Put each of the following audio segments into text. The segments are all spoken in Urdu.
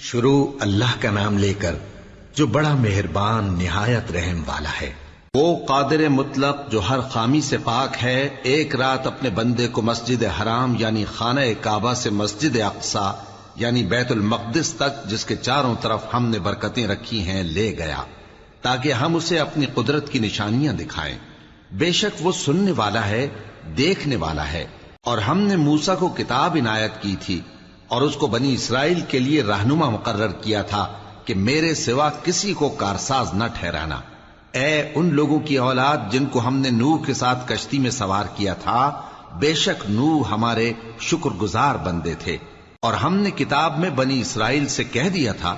شروع اللہ کا نام لے کر جو بڑا مہربان نہایت رحم والا ہے۔ وہ قادر مطلق جو ہر خامی سے پاک ہے، ایک رات اپنے بندے کو مسجد حرام یعنی خانہ کعبہ سے مسجد اقصی یعنی بیت المقدس تک، جس کے چاروں طرف ہم نے برکتیں رکھی ہیں، لے گیا تاکہ ہم اسے اپنی قدرت کی نشانیاں دکھائیں۔ بے شک وہ سننے والا ہے، دیکھنے والا ہے۔ اور ہم نے موسیٰ کو کتاب عنایت کی تھی اور اس کو بنی اسرائیل کے لیے رہنما مقرر کیا تھا کہ میرے سوا کسی کو کارساز نہ ٹھہرانا۔ اے ان لوگوں کی اولاد جن کو ہم نے نوح کے ساتھ کشتی میں سوار کیا تھا، بے شک نوح ہمارے شکر گزار بندے تھے۔ اور ہم نے کتاب میں بنی اسرائیل سے کہہ دیا تھا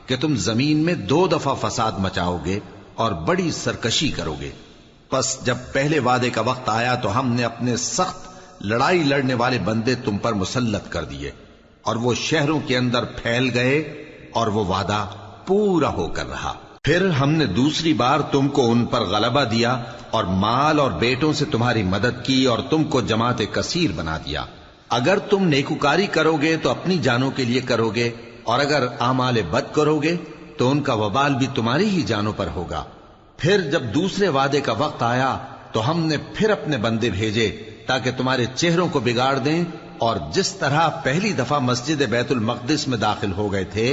کہ تم زمین میں 2 دفعہ فساد مچاؤ گے اور بڑی سرکشی کرو گے۔ پس جب پہلے وعدے کا وقت آیا تو ہم نے اپنے سخت لڑائی لڑنے والے بندے تم پر مسلط کر دیے، اور وہ شہروں کے اندر پھیل گئے، اور وہ وعدہ پورا ہو کر رہا۔ پھر ہم نے دوسری بار تم کو ان پر غلبہ دیا اور مال اور بیٹوں سے تمہاری مدد کی اور تم کو جماعت کثیر بنا دیا۔ اگر تم نیکوکاری کرو گے تو اپنی جانوں کے لیے کرو گے، اور اگر اعمال بد کرو گے تو ان کا وبال بھی تمہاری ہی جانوں پر ہوگا۔ پھر جب دوسرے وعدے کا وقت آیا تو ہم نے پھر اپنے بندے بھیجے تاکہ تمہارے چہروں کو بگاڑ دیں، اور جس طرح پہلی دفعہ مسجد بیت المقدس میں داخل ہو گئے تھے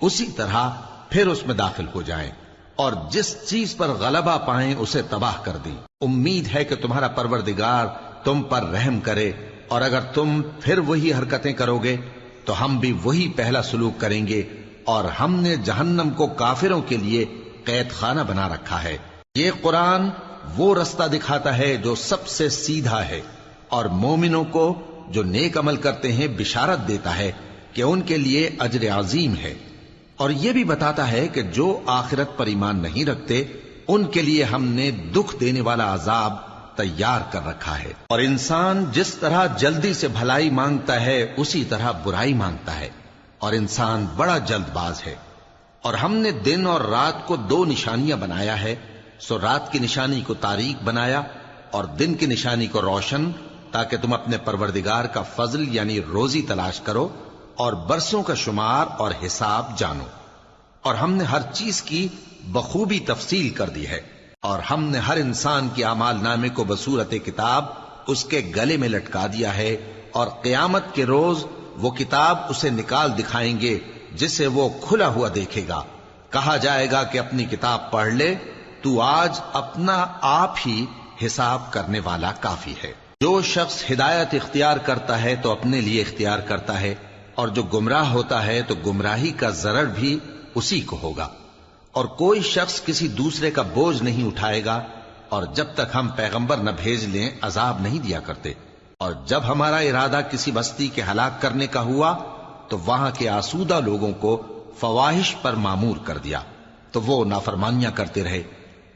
اسی طرح پھر اس میں داخل ہو جائیں، اور جس چیز پر غلبہ پائیں اسے تباہ کر دیں۔ امید ہے کہ تمہارا پروردگار تم پر رحم کرے، اور اگر تم پھر وہی حرکتیں کرو گے تو ہم بھی وہی پہلا سلوک کریں گے، اور ہم نے جہنم کو کافروں کے لیے قید خانہ بنا رکھا ہے۔ یہ قرآن وہ رستہ دکھاتا ہے جو سب سے سیدھا ہے، اور مومنوں کو جو نیک عمل کرتے ہیں بشارت دیتا ہے کہ ان کے لیے اجر عظیم ہے، اور یہ بھی بتاتا ہے کہ جو آخرت پر ایمان نہیں رکھتے ان کے لیے ہم نے دکھ دینے والا عذاب تیار کر رکھا ہے۔ اور انسان جس طرح جلدی سے بھلائی مانگتا ہے اسی طرح برائی مانگتا ہے، اور انسان بڑا جلد باز ہے۔ اور ہم نے دن اور رات کو 2 نشانیاں بنایا ہے، سو رات کی نشانی کو تاریک بنایا اور دن کی نشانی کو روشن، تاکہ تم اپنے پروردگار کا فضل یعنی روزی تلاش کرو اور برسوں کا شمار اور حساب جانو۔ اور ہم نے ہر چیز کی بخوبی تفصیل کر دی ہے، اور ہم نے ہر انسان کی اعمال نامے کو بصورت کتاب اس کے گلے میں لٹکا دیا ہے، اور قیامت کے روز وہ کتاب اسے نکال دکھائیں گے جسے وہ کھلا ہوا دیکھے گا۔ کہا جائے گا کہ اپنی کتاب پڑھ لے، تو آج اپنا آپ ہی حساب کرنے والا کافی ہے۔ جو شخص ہدایت اختیار کرتا ہے تو اپنے لیے اختیار کرتا ہے، اور جو گمراہ ہوتا ہے تو گمراہی کا ضرر بھی اسی کو ہوگا۔ اور کوئی شخص کسی دوسرے کا بوجھ نہیں اٹھائے گا، اور جب تک ہم پیغمبر نہ بھیج لیں عذاب نہیں دیا کرتے۔ اور جب ہمارا ارادہ کسی بستی کے ہلاک کرنے کا ہوا تو وہاں کے آسودہ لوگوں کو فواحش پر مامور کر دیا، تو وہ نافرمانیاں کرتے رہے۔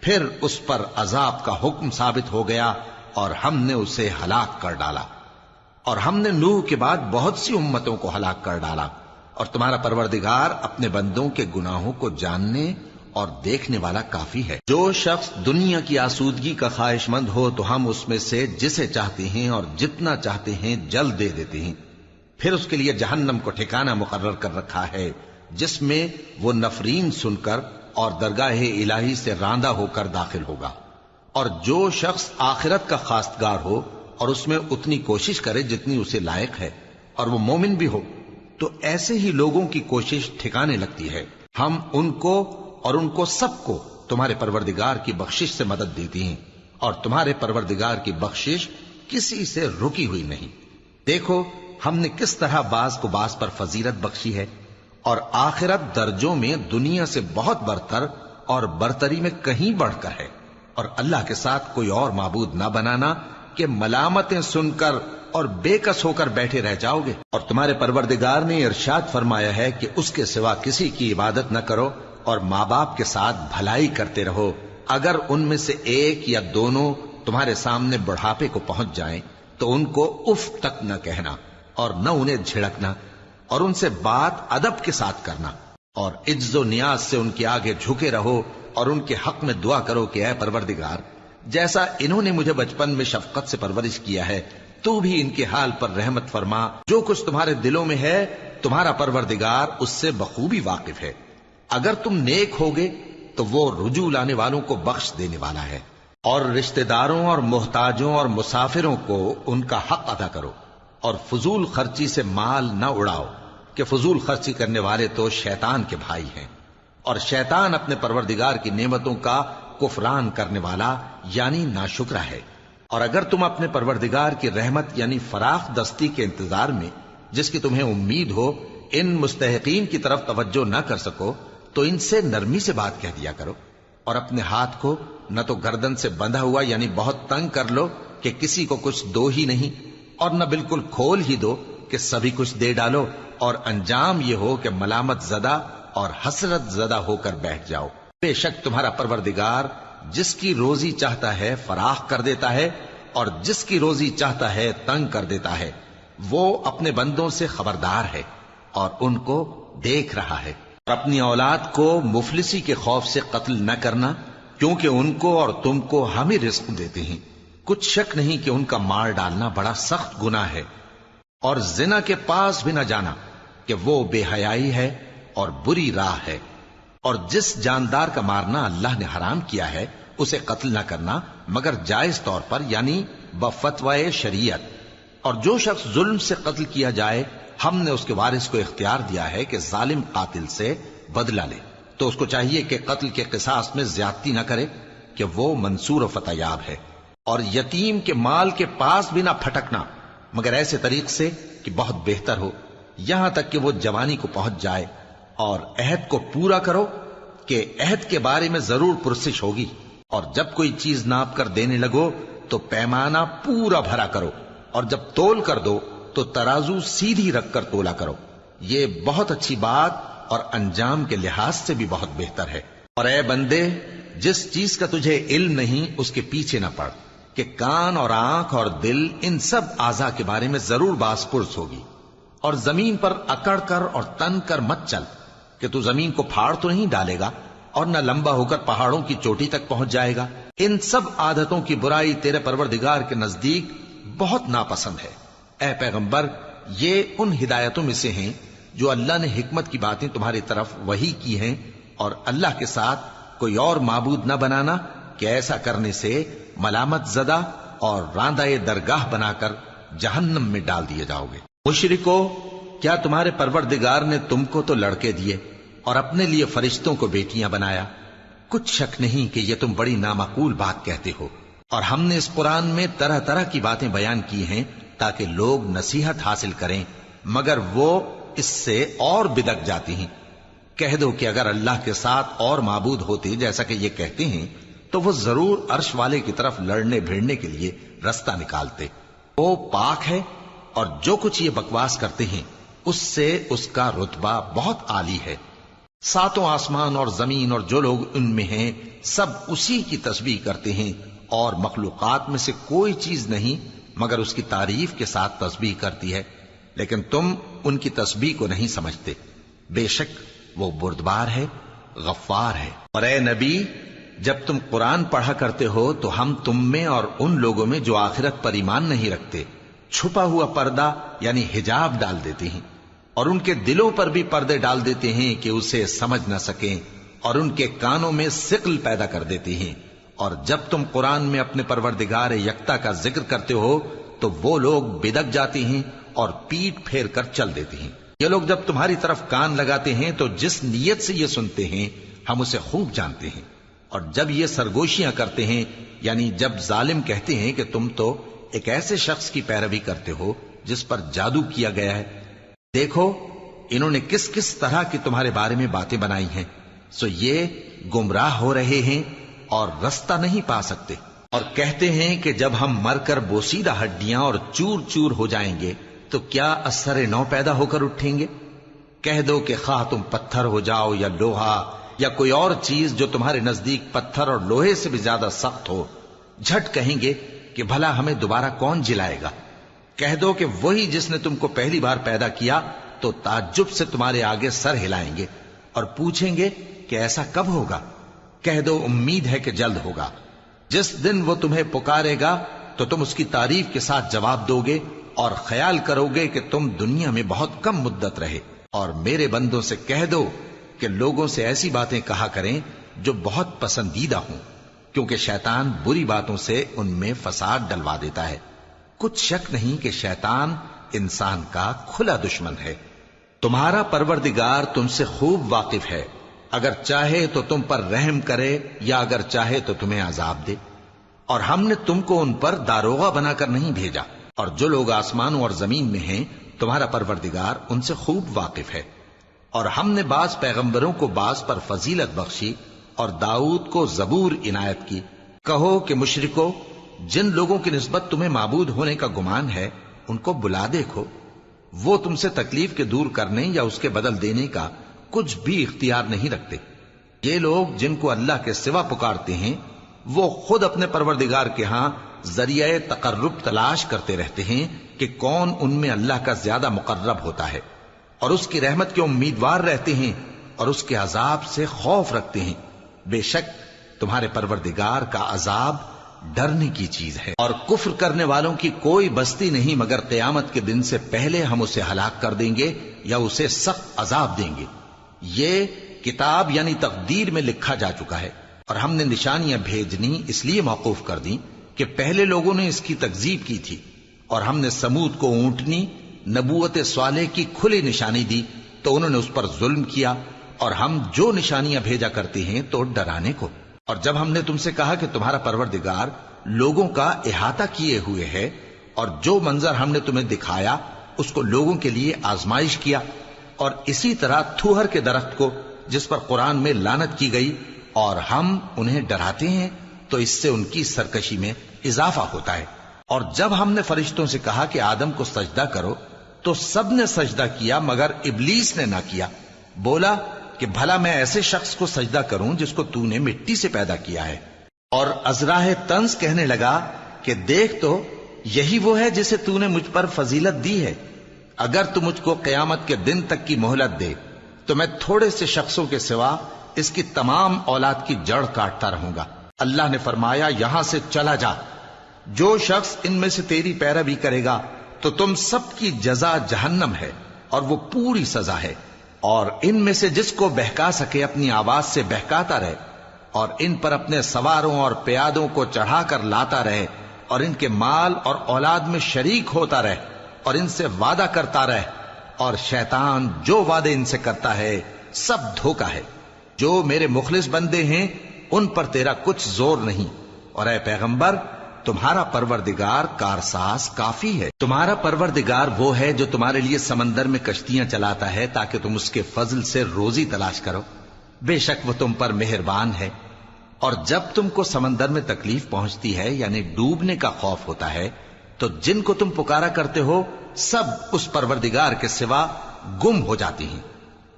پھر اس پر عذاب کا حکم ثابت ہو گیا اور ہم نے اسے ہلاک کر ڈالا۔ اور ہم نے نوح کے بعد بہت سی امتوں کو ہلاک کر ڈالا، اور تمہارا پروردگار اپنے بندوں کے گناہوں کو جاننے اور دیکھنے والا کافی ہے۔ جو شخص دنیا کی آسودگی کا خواہش مند ہو تو ہم اس میں سے جسے چاہتے ہیں اور جتنا چاہتے ہیں جلد دے دیتے ہیں۔ پھر اس کے لیے جہنم کو ٹھکانہ مقرر کر رکھا ہے، جس میں وہ نفرین سن کر اور درگاہ الہی سے راندہ ہو کر داخل ہوگا۔ اور جو شخص آخرت کا خواستگار ہو اور اس میں اتنی کوشش کرے جتنی اسے لائق ہے، اور وہ مومن بھی ہو، تو ایسے ہی لوگوں کی کوشش ٹھکانے لگتی ہے۔ ہم ان کو اور ان کو سب کو تمہارے پروردگار کی بخشش سے مدد دیتی ہیں، اور تمہارے پروردگار کی بخشش کسی سے رکی ہوئی نہیں۔ دیکھو ہم نے کس طرح بعض کو بعض پر فضیلت بخشی ہے، اور آخرت درجوں میں دنیا سے بہت برتر اور برتری میں کہیں بڑھ کر ہے۔ اور اللہ کے ساتھ کوئی اور معبود نہ بنانا کہ ملامتیں سن کر اور بے کس ہو کر بیٹھے رہ جاؤ گے۔ اور تمہارے پروردگار نے ارشاد فرمایا ہے کہ اس کے سوا کسی کی عبادت نہ کرو، اور ماں باپ کے ساتھ بھلائی کرتے رہو۔ اگر ان میں سے ایک یا دونوں تمہارے سامنے بڑھاپے کو پہنچ جائیں تو ان کو اف تک نہ کہنا، اور نہ انہیں جھڑکنا، اور ان سے بات ادب کے ساتھ کرنا، اور عجز و نیاز سے ان کے آگے جھکے رہو، اور ان کے حق میں دعا کرو کہ اے پروردگار، جیسا انہوں نے مجھے بچپن میں شفقت سے پرورش کیا ہے، تو بھی ان کے حال پر رحمت فرما۔ جو کچھ تمہارے دلوں میں ہے تمہارا پروردگار اس سے بخوبی واقف ہے۔ اگر تم نیک ہوگے تو وہ رجوع لانے والوں کو بخش دینے والا ہے۔ اور رشتہ داروں اور محتاجوں اور مسافروں کو ان کا حق ادا کرو، اور فضول خرچی سے مال نہ اڑاؤ، کہ فضول خرچی کرنے والے تو شیطان کے بھائی ہیں، اور شیطان اپنے پروردگار کی نعمتوں کا کفران کرنے والا یعنی ناشکرا ہے۔ اور اگر تم اپنے پروردگار کی رحمت یعنی فراخ دستی کے انتظار میں، جس کی تمہیں امید ہو، ان مستحقین کی طرف توجہ نہ کر سکو تو ان سے نرمی سے بات کہہ دیا کرو، اور اپنے ہاتھ کو نہ تو گردن سے بندھا ہوا یعنی بہت تنگ کر لو کہ کسی کو کچھ دو ہی نہیں، اور نہ بالکل کھول ہی دو کہ سبھی کچھ دے ڈالو، اور انجام یہ ہو کہ ملامت زدہ اور حسرت زدہ ہو کر بیٹھ جاؤ۔ بے شک تمہارا پروردگار جس کی روزی چاہتا ہے فراخ کر دیتا ہے، اور جس کی روزی چاہتا ہے تنگ کر دیتا ہے۔ وہ اپنے بندوں سے خبردار ہے اور ان کو دیکھ رہا ہے۔ اور اپنی اولاد کو مفلسی کے خوف سے قتل نہ کرنا، کیونکہ ان کو اور تم کو ہم ہی رزق دیتے ہیں۔ کچھ شک نہیں کہ ان کا مار ڈالنا بڑا سخت گناہ ہے۔ اور زنا کے پاس بھی نہ جانا، کہ وہ بے حیائی ہے اور بری راہ ہے۔ اور جس جاندار کا مارنا اللہ نے حرام کیا ہے اسے قتل نہ کرنا مگر جائز طور پر یعنی بفتوائے شریعت۔ اور جو شخص ظلم سے قتل کیا جائے، ہم نے اس کے وارث کو اختیار دیا ہے کہ ظالم قاتل سے بدلہ لے، تو اس کو چاہیے کہ قتل کے قصاص میں زیادتی نہ کرے، کہ وہ منصور و فتح یاب ہے۔ اور یتیم کے مال کے پاس بھی نہ پھٹکنا مگر ایسے طریق سے کہ بہت بہتر ہو، یہاں تک کہ وہ جوانی کو پہنچ جائے۔ اور عہد کو پورا کرو، کہ عہد کے بارے میں ضرور پرسش ہوگی۔ اور جب کوئی چیز ناپ کر دینے لگو تو پیمانہ پورا بھرا کرو، اور جب تول کر دو تو ترازو سیدھی رکھ کر تولا کرو، یہ بہت اچھی بات اور انجام کے لحاظ سے بھی بہت بہتر ہے۔ اور اے بندے، جس چیز کا تجھے علم نہیں اس کے پیچھے نہ پڑ، کہ کان اور آنکھ اور دل ان سب اعضاء کے بارے میں ضرور باز پرس ہوگی۔ اور زمین پر اکڑ کر اور تن کر مت چل، کہ تو زمین کو پھاڑ تو نہیں ڈالے گا اور نہ لمبا ہو کر پہاڑوں کی چوٹی تک پہنچ جائے گا۔ ان سب عادتوں کی برائی تیرے پروردگار کے نزدیک بہت ناپسند ہے۔ اے پیغمبر، یہ ان ہدایتوں میں سے ہیں جو اللہ نے حکمت کی باتیں تمہاری طرف وحی کی ہیں، اور اللہ کے ساتھ کوئی اور معبود نہ بنانا، کہ ایسا کرنے سے ملامت زدہ اور راندہ درگاہ بنا کر جہنم میں ڈال دیے جاؤ گے۔ مشرکو، کیا تمہارے پروردگار نے تم کو تو لڑکے دیے اور اپنے لیے فرشتوں کو بیٹیاں بنایا؟ کچھ شک نہیں کہ یہ تم بڑی نامعقول بات کہتے ہو۔ اور ہم نے اس قرآن میں طرح طرح کی باتیں بیان کی ہیں تاکہ لوگ نصیحت حاصل کریں، مگر وہ اس سے اور بدک جاتی ہیں۔ کہہ دو کہ اگر اللہ کے ساتھ اور معبود ہوتے جیسا کہ یہ کہتے ہیں تو وہ ضرور عرش والے کی طرف لڑنے بھیڑنے کے لیے رستہ نکالتے۔ وہ پاک ہے، اور جو کچھ یہ بکواس کرتے ہیں اس سے اس کا رتبہ بہت عالی ہے۔ ساتوں آسمان اور زمین اور جو لوگ ان میں ہیں سب اسی کی تسبیح کرتے ہیں، اور مخلوقات میں سے کوئی چیز نہیں مگر اس کی تعریف کے ساتھ تسبیح کرتی ہے، لیکن تم ان کی تسبیح کو نہیں سمجھتے۔ بے شک وہ بردبار ہے، غفار ہے۔ اور اے نبی، جب تم قرآن پڑھا کرتے ہو تو ہم تم میں اور ان لوگوں میں جو آخرت پر ایمان نہیں رکھتے چھپا ہوا پردہ یعنی حجاب ڈال دیتے ہیں، اور ان کے دلوں پر بھی پردے ڈال دیتے ہیں کہ اسے سمجھ نہ سکیں، اور ان کے کانوں میں ثقل پیدا کر دیتے ہیں۔ اور جب تم قرآن میں اپنے پروردگار یکتا کا ذکر کرتے ہو تو وہ لوگ بدک جاتے ہیں اور پیٹ پھیر کر چل دیتے ہیں۔ یہ لوگ جب تمہاری طرف کان لگاتے ہیں تو جس نیت سے یہ سنتے ہیں ہم اسے خوب جانتے ہیں، اور جب یہ سرگوشیاں کرتے ہیں یعنی جب ظالم کہتے ہیں کہ تم تو ایک ایسے شخص کی پیروی کرتے ہو جس پر جادو کیا گیا ہے، دیکھو انہوں نے کس کس طرح کی تمہارے بارے میں باتیں بنائی ہیں، سو یہ گمراہ ہو رہے ہیں اور رستہ نہیں پا سکتے۔ اور کہتے ہیں کہ جب ہم مر کر بوسیدہ ہڈیاں اور چور چور ہو جائیں گے تو کیا اثر نو پیدا ہو کر اٹھیں گے؟ کہہ دو کہ خواہ تم پتھر ہو جاؤ یا لوہا یا کوئی اور چیز جو تمہارے نزدیک پتھر اور لوہے سے بھی زیادہ سخت ہو، جھٹ کہیں گے کہ بھلا ہمیں دوبارہ کون جلائے گا؟ کہہ دو کہ وہی جس نے تم کو پہلی بار پیدا کیا تو تعجب سے تمہارے آگے سر ہلائیں گے اور پوچھیں گے کہ ایسا کب ہوگا؟ کہہ دو امید ہے کہ جلد ہوگا۔ جس دن وہ تمہیں پکارے گا تو تم اس کی تعریف کے ساتھ جواب دو گے اور خیال کرو گے کہ تم دنیا میں بہت کم مدت رہے۔ اور میرے بندوں سے کہہ دو کہ لوگوں سے ایسی باتیں کہا کریں جو بہت پسندیدہ ہوں، کیونکہ شیطان بری باتوں سے ان میں فساد ڈلوا دیتا ہے۔ کچھ شک نہیں کہ شیطان انسان کا کھلا دشمن ہے۔ تمہارا پروردگار تم سے خوب واقف ہے، اگر چاہے تو تم پر رحم کرے یا اگر چاہے تو تمہیں عذاب دے۔ اور ہم نے تم کو ان پر داروغہ بنا کر نہیں بھیجا، اور جو لوگ آسمانوں اور زمین میں ہیں تمہارا پروردگار ان سے خوب واقف ہے۔ اور ہم نے بعض پیغمبروں کو بعض پر فضیلت بخشی اور داؤد کو زبور عنایت کی۔ کہو کہ مشرکو، جن لوگوں کی نسبت تمہیں معبود ہونے کا گمان ہے ان کو بلا دیکھو، وہ تم سے تکلیف کے دور کرنے یا اس کے بدل دینے کا کچھ بھی اختیار نہیں رکھتے۔ یہ لوگ جن کو اللہ کے سوا پکارتے ہیں وہ خود اپنے پروردگار کے ہاں ذریعہ تقرب تلاش کرتے رہتے ہیں کہ کون ان میں اللہ کا زیادہ مقرب ہوتا ہے، اور اس کی رحمت کے امیدوار رہتے ہیں اور اس کے عذاب سے خوف رکھتے ہیں۔ بے شک تمہارے پروردگار کا عذاب ڈرنے کی چیز ہے، اور کفر کرنے والوں کی کوئی بستی نہیں مگر قیامت کے دن سے پہلے ہم اسے ہلاک کر دیں گے یا اسے سخت عذاب دیں گے۔ یہ کتاب یعنی تقدیر میں لکھا جا چکا ہے، اور ہم نے نشانیاں بھیجنی اس لیے موقوف کر دیں کہ پہلے لوگوں نے اس کی تکذیب کی تھی، اور ہم نے سمود کو اونٹنی نبوت صالح کی کھلی نشانی دی تو انہوں نے اس پر ظلم کیا، اور ہم جو نشانیاں بھیجا کرتے ہیں تو ڈرانے کو۔ اور جب ہم نے تم سے کہا کہ تمہارا پروردگار لوگوں کا احاطہ کیے ہوئے ہے، اور جو منظر ہم نے تمہیں دکھایا اس کو لوگوں کے لیے آزمائش کیا، اور اسی طرح تھوہر کے درخت کو جس پر قرآن میں لعنت کی گئی، اور ہم انہیں ڈراتے ہیں تو اس سے ان کی سرکشی میں اضافہ ہوتا ہے۔ اور جب ہم نے فرشتوں سے کہا کہ آدم کو سجدہ کرو تو سب نے سجدہ کیا مگر ابلیس نے نہ کیا، بولا کہ بھلا میں ایسے شخص کو سجدہ کروں جس کو تو نے مٹی سے پیدا کیا ہے۔ اور ازراہ طنز کہنے لگا کہ دیکھ تو یہی وہ ہے جسے تو نے مجھ پر فضیلت دی ہے، اگر تو مجھ کو قیامت کے دن تک کی مہلت دے تو میں تھوڑے سے شخصوں کے سوا اس کی تمام اولاد کی جڑ کاٹتا رہوں گا۔ اللہ نے فرمایا یہاں سے چلا جا، جو شخص ان میں سے تیری پیروی کرے گا تو تم سب کی جزا جہنم ہے، اور وہ پوری سزا ہے۔ اور ان میں سے جس کو بہکا سکے اپنی آواز سے بہکاتا رہے، اور ان پر اپنے سواروں اور پیادوں کو چڑھا کر لاتا رہے، اور ان کے مال اور اولاد میں شریک ہوتا رہے، اور ان سے وعدہ کرتا رہے، اور شیطان جو وعدے ان سے کرتا ہے سب دھوکا ہے۔ جو میرے مخلص بندے ہیں ان پر تیرا کچھ زور نہیں، اور اے پیغمبر تمہارا پروردگار کارساز کافی ہے۔ تمہارا پروردگار وہ ہے جو تمہارے لیے سمندر میں کشتیاں چلاتا ہے تاکہ تم اس کے فضل سے روزی تلاش کرو، بے شک وہ تم پر مہربان ہے۔ اور جب تم کو سمندر میں تکلیف پہنچتی ہے یعنی ڈوبنے کا خوف ہوتا ہے تو جن کو تم پکارا کرتے ہو سب اس پروردگار کے سوا گم ہو جاتی ہیں۔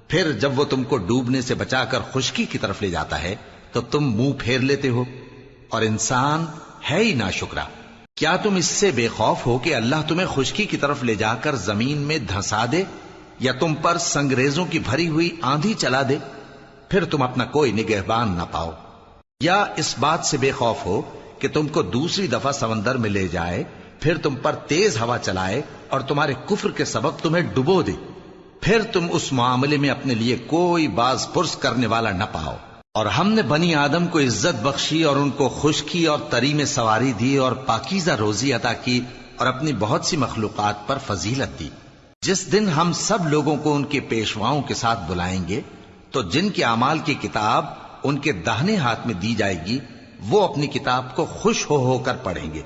پھر جب وہ تم کو ڈوبنے سے بچا کر خشکی کی طرف لے جاتا ہے تو تم منہ پھیر لیتے ہو، اور انسان ہے ہی ناشکرا۔ کیا تم اس سے بے خوف ہو کہ اللہ تمہیں خشکی کی طرف لے جا کر زمین میں دھنسا دے، یا تم پر سنگریزوں کی بھری ہوئی آندھی چلا دے، پھر تم اپنا کوئی نگہبان نہ پاؤ؟ یا اس بات سے بے خوف ہو کہ تم کو دوسری دفعہ سمندر میں لے جائے، پھر تم پر تیز ہوا چلائے اور تمہارے کفر کے سبب تمہیں ڈبو دے، پھر تم اس معاملے میں اپنے لیے کوئی باز پرس کرنے والا نہ پاؤ۔ اور ہم نے بنی آدم کو عزت بخشی اور ان کو خشکی اور تری میں سواری دی اور پاکیزہ روزی عطا کی اور اپنی بہت سی مخلوقات پر فضیلت دی۔ جس دن ہم سب لوگوں کو ان کے پیشواؤں کے ساتھ بلائیں گے تو جن کے اعمال کی کتاب ان کے داہنے ہاتھ میں دی جائے گی وہ اپنی کتاب کو خوش ہو کر پڑھیں گے،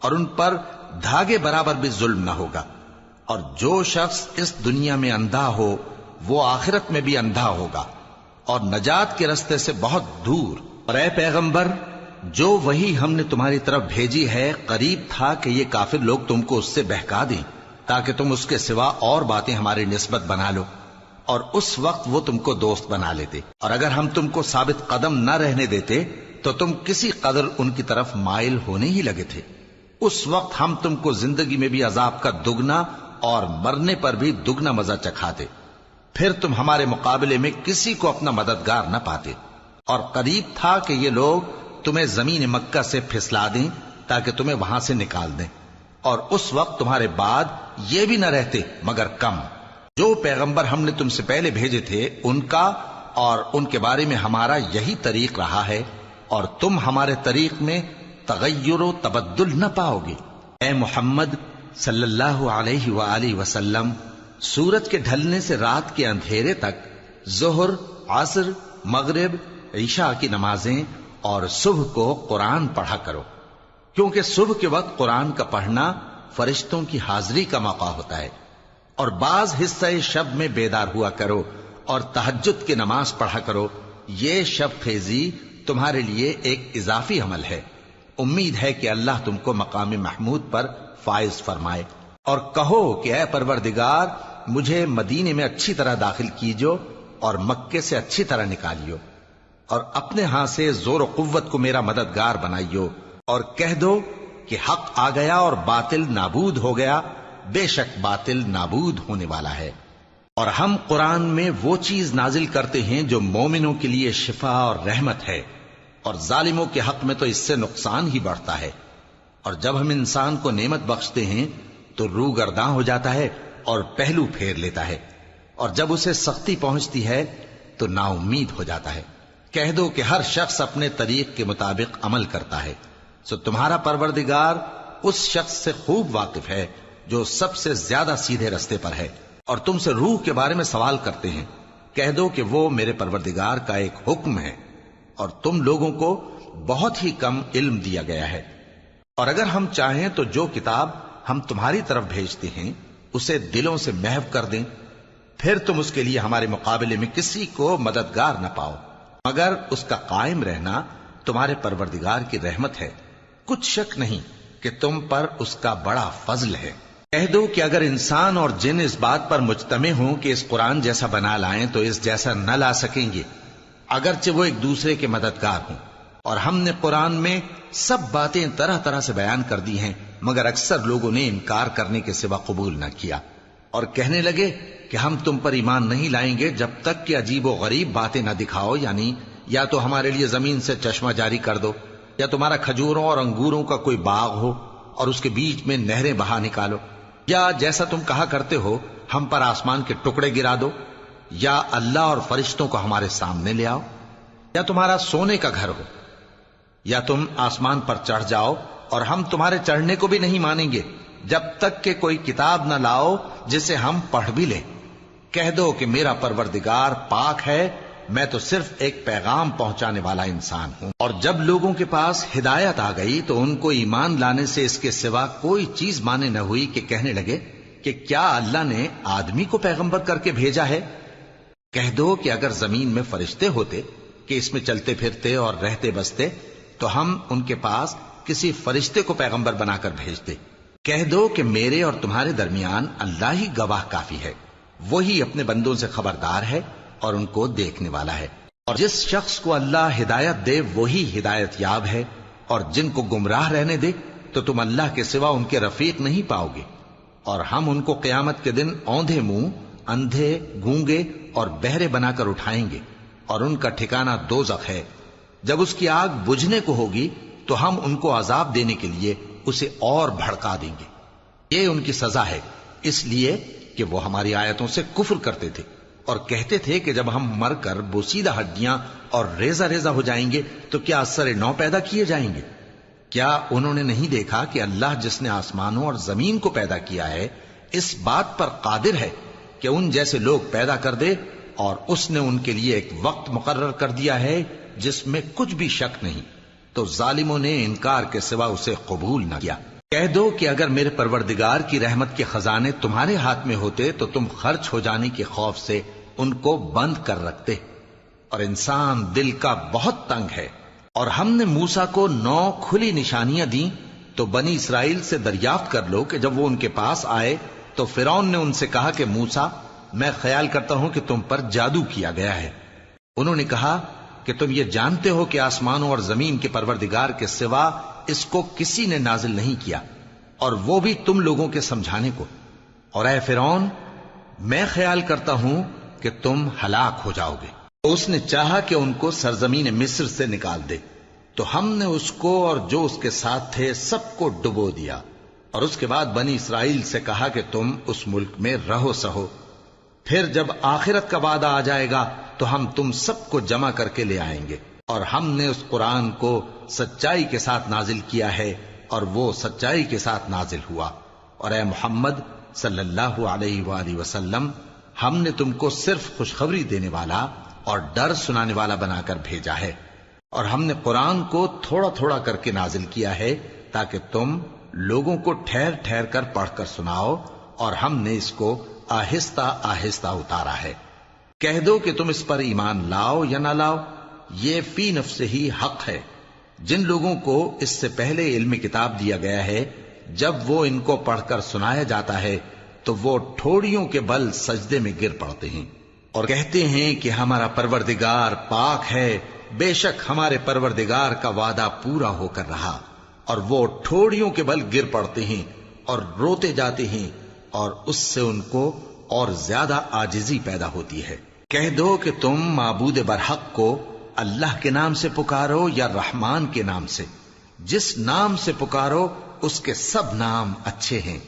اور ان پر دھاگے برابر بھی ظلم نہ ہوگا۔ اور جو شخص اس دنیا میں اندھا ہو وہ آخرت میں بھی اندھا ہوگا اور نجات کے رستے سے بہت دور۔ اور اے پیغمبر جو وہی ہم نے تمہاری طرف بھیجی ہے قریب تھا کہ یہ کافر لوگ تم کو اس سے بہکا دیں تاکہ تم اس کے سوا اور باتیں ہماری نسبت بنا لو، اور اس وقت وہ تم کو دوست بنا لیتے۔ اور اگر ہم تم کو ثابت قدم نہ رہنے دیتے تو تم کسی قدر ان کی طرف مائل ہونے ہی لگے تھے۔ اس وقت ہم تم کو زندگی میں بھی عذاب کا دگنا اور مرنے پر بھی دگنا مزہ چکھاتے، پھر تم ہمارے مقابلے میں کسی کو اپنا مددگار نہ پاتے۔ اور قریب تھا کہ یہ لوگ تمہیں زمین مکہ سے پھسلا دیں تاکہ تمہیں وہاں سے نکال دیں، اور اس وقت تمہارے بعد یہ بھی نہ رہتے مگر کم۔ جو پیغمبر ہم نے تم سے پہلے بھیجے تھے ان کا اور ان کے بارے میں ہمارا یہی طریق رہا ہے، اور تم ہمارے طریق میں تغیر و تبدل نہ پاؤ گے۔ اے محمد صلی اللہ علیہ وآلہ وسلم، سورج کے ڈھلنے سے رات کے اندھیرے تک ظہر، عصر، مغرب، عشاء کی نمازیں اور صبح کو قرآن پڑھا کرو، کیونکہ صبح کے وقت قرآن کا پڑھنا فرشتوں کی حاضری کا موقع ہوتا ہے، اور بعض حصہ شب میں بیدار ہوا کرو اور تہجد کی نماز پڑھا کرو۔ یہ شب خیزی تمہارے لیے ایک اضافی عمل ہے۔ امید ہے کہ اللہ تم کو مقام محمود پر فائز فرمائے۔ اور کہو کہ اے پروردگار، مجھے مدینے میں اچھی طرح داخل کیجو اور مکے سے اچھی طرح نکالیو، اور اپنے ہاں سے زور و قوت کو میرا مددگار بنائیو، اور کہہ دو کہ حق آ گیا اور باطل نابود ہو گیا، بے شک باطل نابود ہونے والا ہے۔ اور ہم قرآن میں وہ چیز نازل کرتے ہیں جو مومنوں کے لیے شفا اور رحمت ہے، اور ظالموں کے حق میں تو اس سے نقصان ہی بڑھتا ہے۔ اور جب ہم انسان کو نعمت بخشتے ہیں تو روح گرداں ہو جاتا ہے اور پہلو پھیر لیتا ہے، اور جب اسے سختی پہنچتی ہے تو نا امید ہو جاتا ہے۔ کہہ دو کہ ہر شخص اپنے طریق کے مطابق عمل کرتا ہے، سو تمہارا پروردگار اس شخص سے خوب واقف ہے جو سب سے زیادہ سیدھے رستے پر ہے۔ اور تم سے روح کے بارے میں سوال کرتے ہیں، کہہ دو کہ وہ میرے پروردگار کا ایک حکم ہے، اور تم لوگوں کو بہت ہی کم علم دیا گیا ہے۔ اور اگر ہم چاہیں تو جو کتاب ہم تمہاری طرف بھیجتے ہیں اسے دلوں سے محو کر دیں، پھر تم اس کے لیے ہمارے مقابلے میں کسی کو مددگار نہ پاؤ، مگر اس کا قائم رہنا تمہارے پروردگار کی رحمت ہے، کچھ شک نہیں کہ تم پر اس کا بڑا فضل ہے۔ کہہ دو کہ اگر انسان اور جن اس بات پر مجتمع ہوں کہ اس قرآن جیسا بنا لائیں تو اس جیسا نہ لا سکیں گے، اگرچہ وہ ایک دوسرے کے مددگار ہوں۔ اور ہم نے قرآن میں سب باتیں طرح طرح سے بیان کر دی ہیں، مگر اکثر لوگوں نے انکار کرنے کے سوا قبول نہ کیا، اور کہنے لگے کہ ہم تم پر ایمان نہیں لائیں گے جب تک کہ عجیب و غریب باتیں نہ دکھاؤ، یعنی یا تو ہمارے لیے زمین سے چشمہ جاری کر دو، یا تمہارا کھجوروں اور انگوروں کا کوئی باغ ہو اور اس کے بیچ میں نہریں بہا نکالو، یا جیسا تم کہا کرتے ہو ہم پر آسمان کے ٹکڑے گرا دو، یا اللہ اور فرشتوں کو ہمارے سامنے لے آؤ، یا تمہارا سونے کا گھر ہو، یا تم آسمان پر چڑھ جاؤ، اور ہم تمہارے چڑھنے کو بھی نہیں مانیں گے جب تک کہ کوئی کتاب نہ لاؤ جسے ہم پڑھ بھی لیں۔ کہہ دو کہ میرا پروردگار پاک ہے، میں تو صرف ایک پیغام پہنچانے والا انسان ہوں۔ اور جب لوگوں کے پاس ہدایت آ گئی تو ان کو ایمان لانے سے اس کے سوا کوئی چیز مانے نہ ہوئی کہ کہنے لگے کہ کیا اللہ نے آدمی کو پیغمبر کر کے بھیجا ہے؟ کہہ دو کہ اگر زمین میں فرشتے ہوتے کہ اس میں چلتے پھرتے اور رہتے بستے تو ہم ان کے پاس کسی فرشتے کو پیغمبر بنا کر بھیجتے۔ کہہ دو کہ میرے اور تمہارے درمیان اللہ ہی گواہ کافی ہے، وہی اپنے بندوں سے خبردار ہے اور ان کو دیکھنے والا ہے۔ اور جس شخص کو اللہ ہدایت دے وہی ہدایت یاب ہے، اور جن کو گمراہ رہنے دے تو تم اللہ کے سوا ان کے رفیق نہیں پاؤ گے۔ اور ہم ان کو قیامت کے دن اوندھے منہ، اندھے، گونگے اور بہرے بنا کر اٹھائیں گے، اور ان کا ٹھکانہ دوزخ ہے۔ جب اس کی آگ بجھنے کو ہوگی تو ہم ان کو عذاب دینے کے لیے اسے اور بھڑکا دیں گے۔ یہ ان کی سزا ہے، اس لیے کہ وہ ہماری آیتوں سے کفر کرتے تھے اور کہتے تھے کہ جب ہم مر کر بوسیدہ ہڈیاں اور ریزہ ریزہ ہو جائیں گے تو کیا اثر نو پیدا کیے جائیں گے؟ کیا انہوں نے نہیں دیکھا کہ اللہ جس نے آسمانوں اور زمین کو پیدا کیا ہے اس بات پر قادر ہے کہ ان جیسے لوگ پیدا کر دے، اور اس نے ان کے لیے ایک وقت مقرر کر دیا ہے جس میں کچھ بھی شک نہیں، تو ظالموں نے انکار کے سوا اسے قبول نہ کیا۔ کہہ دو کہ اگر میرے پروردگار کی رحمت کے خزانے تمہارے ہاتھ میں ہوتے تو تم خرچ ہو جانے کے خوف سے ان کو بند کر رکھتے، اور انسان دل کا بہت تنگ ہے۔ اور ہم نے موسیٰ کو 9 کھلی نشانیاں دیں تو بنی اسرائیل سے دریافت کر لو کہ جب وہ ان کے پاس آئے تو فرعون نے ان سے کہا کہ موسیٰ، میں خیال کرتا ہوں کہ تم پر جادو کیا گیا ہے۔ انہوں نے کہا کہ تم یہ جانتے ہو کہ آسمانوں اور زمین کے پروردگار کے سوا اس کو کسی نے نازل نہیں کیا، اور وہ بھی تم لوگوں کے سمجھانے کو۔ اور اے فرعون، میں خیال کرتا ہوں کہ تم ہلاک ہو جاؤ گے۔ تو اس نے چاہا کہ ان کو سرزمین مصر سے نکال دے، تو ہم نے اس کو اور جو اس کے ساتھ تھے سب کو ڈبو دیا، اور اس کے بعد بنی اسرائیل سے کہا کہ تم اس ملک میں رہو سہو، پھر جب آخرت کا وعدہ آ جائے گا تو ہم تم سب کو جمع کر کے لے آئیں گے، اور ہم نے اس قرآن کو سچائی کے ساتھ نازل کیا ہے اور وہ سچائی کے ساتھ نازل ہوا۔ اور اے محمد صلی اللہ علیہ وآلہ وسلم، ہم نے تم کو صرف خوشخبری دینے والا اور ڈر سنانے والا بنا کر بھیجا ہے، اور ہم نے قرآن کو تھوڑا تھوڑا کر کے نازل کیا ہے تاکہ تم لوگوں کو ٹھہر ٹھہر کر پڑھ کر سناؤ، اور ہم نے اس کو آہستہ آہستہ اتارا ہے۔ کہہ دو کہ تم اس پر ایمان لاؤ یا نہ لاؤ، یہ فی نفس ہی حق ہے۔ جن لوگوں کو اس سے پہلے علم کتاب دیا گیا ہے، جب وہ ان کو پڑھ کر سنایا جاتا ہے تو وہ ٹھوڑیوں کے بل سجدے میں گر پڑتے ہیں اور کہتے ہیں کہ ہمارا پروردگار پاک ہے، بے شک ہمارے پروردگار کا وعدہ پورا ہو کر رہا، اور وہ ٹھوڑیوں کے بل گر پڑتے ہیں اور روتے جاتے ہیں، اور اس سے ان کو اور زیادہ عاجزی پیدا ہوتی ہے۔ کہہ دو کہ تم معبود برحق کو اللہ کے نام سے پکارو یا رحمان کے نام سے، جس نام سے پکارو اس کے سب نام اچھے ہیں،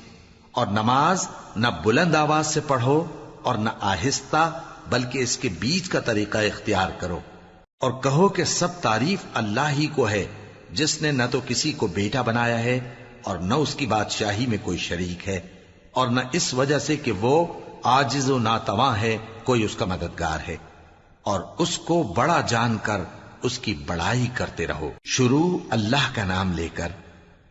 اور نماز نہ بلند آواز سے پڑھو اور نہ آہستہ، بلکہ اس کے بیچ کا طریقہ اختیار کرو، اور کہو کہ سب تعریف اللہ ہی کو ہے، جس نے نہ تو کسی کو بیٹا بنایا ہے اور نہ اس کی بادشاہی میں کوئی شریک ہے، اور نہ اس وجہ سے کہ وہ عاجز و ناتواں ہے کوئی اس کا مددگار ہے، اور اس کو بڑا جان کر اس کی بڑائی کرتے رہو۔ شروع اللہ کا نام لے کر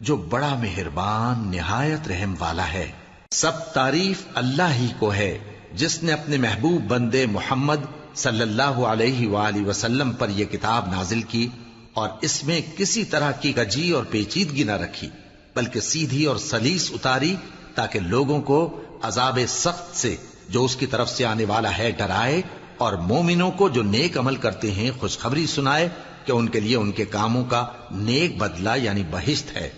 جو بڑا مہربان نہایت رحم والا ہے۔ سب تعریف اللہ ہی کو ہے جس نے اپنے محبوب بندے محمد صلی اللہ علیہ وآلہ وسلم پر یہ کتاب نازل کی، اور اس میں کسی طرح کی کجی اور پیچیدگی نہ رکھی، بلکہ سیدھی اور سلیس اتاری تاکہ لوگوں کو عذاب سخت سے جو اس کی طرف سے آنے والا ہے ڈرائے، اور مومنوں کو جو نیک عمل کرتے ہیں خوشخبری سنائے کہ ان کے لیے ان کے کاموں کا نیک بدلہ یعنی بہشت ہے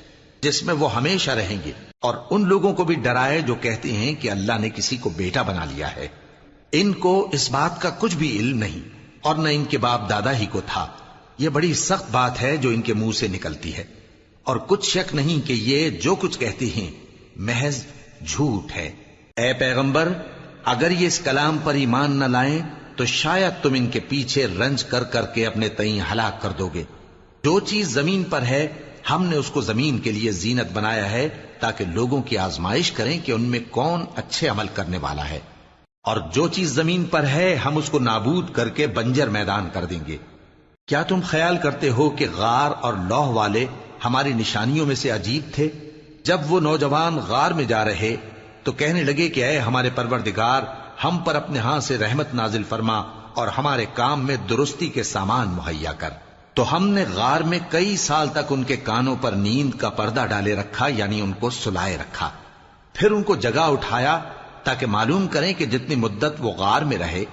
جس میں وہ ہمیشہ رہیں گے، اور ان لوگوں کو بھی ڈرائے جو کہتے ہیں کہ اللہ نے کسی کو بیٹا بنا لیا ہے۔ ان کو اس بات کا کچھ بھی علم نہیں، اور نہ ان کے باپ دادا ہی کو تھا۔ یہ بڑی سخت بات ہے جو ان کے منہ سے نکلتی ہے، اور کچھ شک نہیں کہ یہ جو کچھ کہتے ہیں محض جھوٹ ہے۔ اے پیغمبر، اگر یہ اس کلام پر ایمان نہ لائیں تو شاید تم ان کے پیچھے رنج کر کر کے اپنے تئیں ہلاک کر دو گے۔ جو چیز زمین پر ہے ہم نے اس کو زمین کے لیے زینت بنایا ہے تاکہ لوگوں کی آزمائش کریں کہ ان میں کون اچھے عمل کرنے والا ہے، اور جو چیز زمین پر ہے ہم اس کو نابود کر کے بنجر میدان کر دیں گے۔ کیا تم خیال کرتے ہو کہ غار اور لوح والے ہماری نشانیوں میں سے عجیب تھے؟ جب وہ نوجوان غار میں جا رہے تو کہنے لگے کہ اے ہمارے پروردگار، ہم پر اپنے ہاں سے رحمت نازل فرما اور ہمارے کام میں درستی کے سامان مہیا کر۔ تو ہم نے غار میں کئی سال تک ان کے کانوں پر نیند کا پردہ ڈالے رکھا، یعنی ان کو سلائے رکھا، پھر ان کو جگا اٹھایا تاکہ معلوم کریں کہ جتنی مدت وہ غار میں رہے